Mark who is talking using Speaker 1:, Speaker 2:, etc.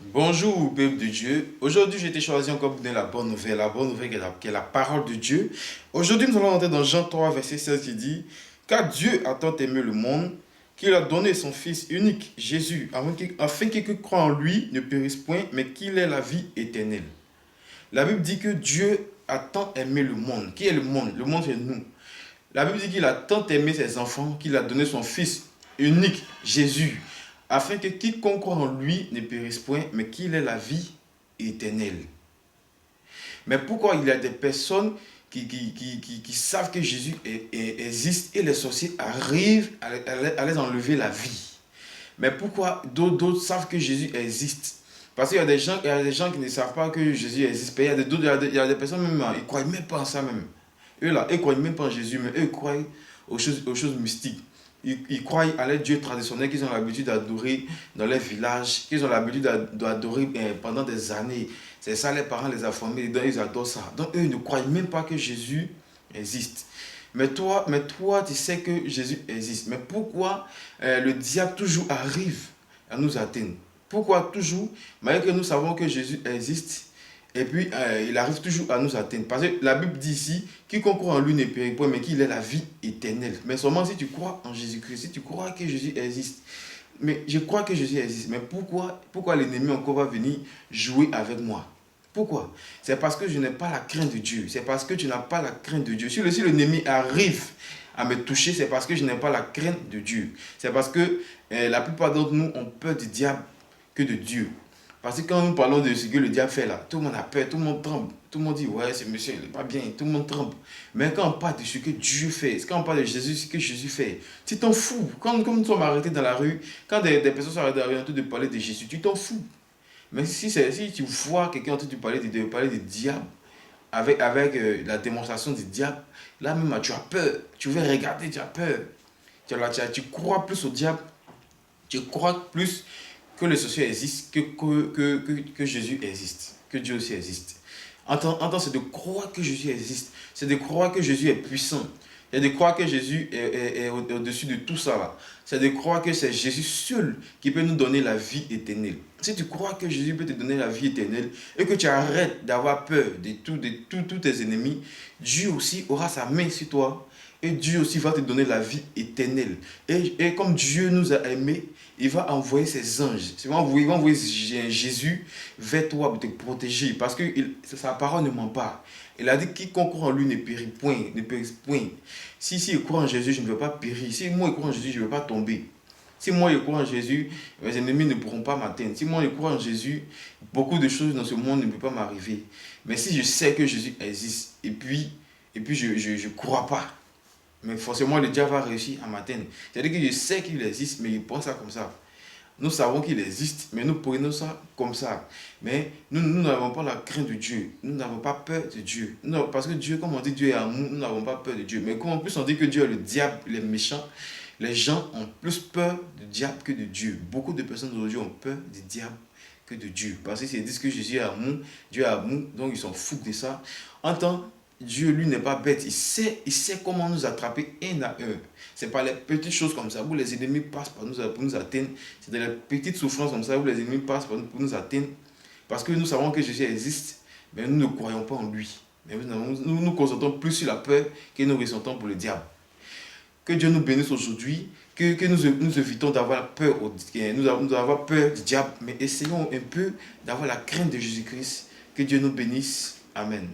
Speaker 1: Bonjour, peuple de Dieu. Aujourd'hui, j'ai été choisi encore pour donner la bonne nouvelle qui est la parole de Dieu. Aujourd'hui, nous allons entrer dans Jean 3, verset 16 qui dit: Car Dieu a tant aimé le monde qu'il a donné son Fils unique, Jésus, afin que quiconque croit en lui ne périsse point, mais qu'il ait la vie éternelle. La Bible dit que Dieu a tant aimé le monde. Qui est le monde? Le monde, c'est nous. La Bible dit qu'il a tant aimé ses enfants qu'il a donné son Fils unique, Jésus, afin que quiconque croit en lui ne périsse point, mais qu'il ait la vie éternelle. Mais pourquoi il y a des personnes qui savent que Jésus existe et les sorciers arrivent à les enlever la vie? Mais pourquoi d'autres savent que Jésus existe? Parce qu'il y a des gens qui ne savent pas que Jésus existe. Il y a des personnes même, ils ne croient même pas en ça même. Eux là, ils ne croient même pas en Jésus, mais eux ils croient aux choses mystiques. Ils croient à les dieux traditionnels qu'ils ont l'habitude d'adorer dans les villages, qu'ils ont l'habitude d'adorer pendant des années. C'est ça, les parents les ont formés, donc ils adorent ça. Donc eux ils ne croient même pas que Jésus existe. Mais toi, tu sais que Jésus existe. Mais pourquoi le diable toujours arrive à nous atteindre? Pourquoi toujours, malgré que nous savons que Jésus existe, et puis il arrive toujours à nous atteindre? Parce que la Bible dit ici, quiconque croit en lui ne périt point, mais qu'il ait la vie éternelle. Mais seulement si tu crois en Jésus-Christ, si tu crois que Jésus existe. Mais je crois que Jésus existe. Mais pourquoi l'ennemi encore va venir jouer avec moi? Pourquoi? C'est parce que je n'ai pas la crainte de Dieu. C'est parce que tu n'as pas la crainte de Dieu. Si l'ennemi arrive à me toucher, c'est parce que je n'ai pas la crainte de Dieu. C'est parce que la plupart d'entre nous ont peur du diable que de Dieu. Parce que quand nous parlons de ce que le diable fait là, tout le monde a peur, tout le monde tremble. Tout le monde dit, ouais, ce monsieur, il n'est pas bien, tout le monde tremble. Mais quand on parle de ce que Dieu fait, quand on parle de Jésus, ce que Jésus fait, tu t'en fous. Quand nous sommes arrêtés dans la rue, quand des personnes sont arrêtées dans la rue en train de parler de Jésus, tu t'en fous. Mais si tu vois quelqu'un en train de parler du diable, avec la démonstration du diable, là même tu as peur. Tu veux regarder, tu as peur. Tu crois plus au diable, tu crois plus que les sorciers existent, que Jésus existe, que Dieu aussi existe. Entends, c'est de croire que Jésus existe, c'est de croire que Jésus est puissant, c'est de croire que Jésus est au-dessus de tout ça là. C'est de croire que c'est Jésus seul qui peut nous donner la vie éternelle. Si tu crois que Jésus peut te donner la vie éternelle et que tu arrêtes d'avoir peur de tous tes ennemis, Dieu aussi aura sa main sur toi et Dieu aussi va te donner la vie éternelle. Et comme Dieu nous a aimés, il va envoyer ses anges. Il va envoyer Jésus vers toi pour te protéger. Parce que sa parole ne ment pas. Il a dit quiconque croit en lui ne périt point, ne périt point. Si je crois en Jésus, je ne veux pas périr. Si moi je crois en Jésus, je ne veux pas tomber. Si moi je crois en Jésus, mes ennemis ne pourront pas m'atteindre. Si moi je crois en Jésus, beaucoup de choses dans ce monde ne peuvent pas m'arriver. Mais si je sais que Jésus existe et puis je ne crois pas, mais forcément le diable va réussir à m'atteindre. C'est-à-dire que je sais qu'il existe, mais il pense ça comme ça. Nous savons qu'il existe, mais nous prenons ça comme ça. Mais nous n'avons pas la crainte de Dieu. Nous n'avons pas peur de Dieu. Parce que Dieu, comme on dit Dieu est amour, nous n'avons pas peur de Dieu. Mais comme en plus on dit que Dieu est le diable, les méchants, les gens ont plus peur du diable que de Dieu. Beaucoup de personnes aujourd'hui ont peur du diable que de Dieu. Parce qu'ils disent que Jésus est amour, Dieu est amour, donc ils s'en foutent de ça. En tant Dieu, lui, n'est pas bête. Il sait comment nous attraper un à un. C'est pas les petites choses comme ça où les ennemis passent par nous pour nous atteindre. C'est dans les petites souffrances comme ça où les ennemis passent par nous pour nous atteindre. Parce que nous savons que Jésus existe, mais nous ne croyons pas en lui. Mais nous nous concentrons plus sur la peur que nous ressentons pour le diable. Que Dieu nous bénisse aujourd'hui, que nous évitons d'avoir peur, d'avoir peur du diable, mais essayons un peu d'avoir la crainte de Jésus-Christ. Que Dieu nous bénisse. Amen.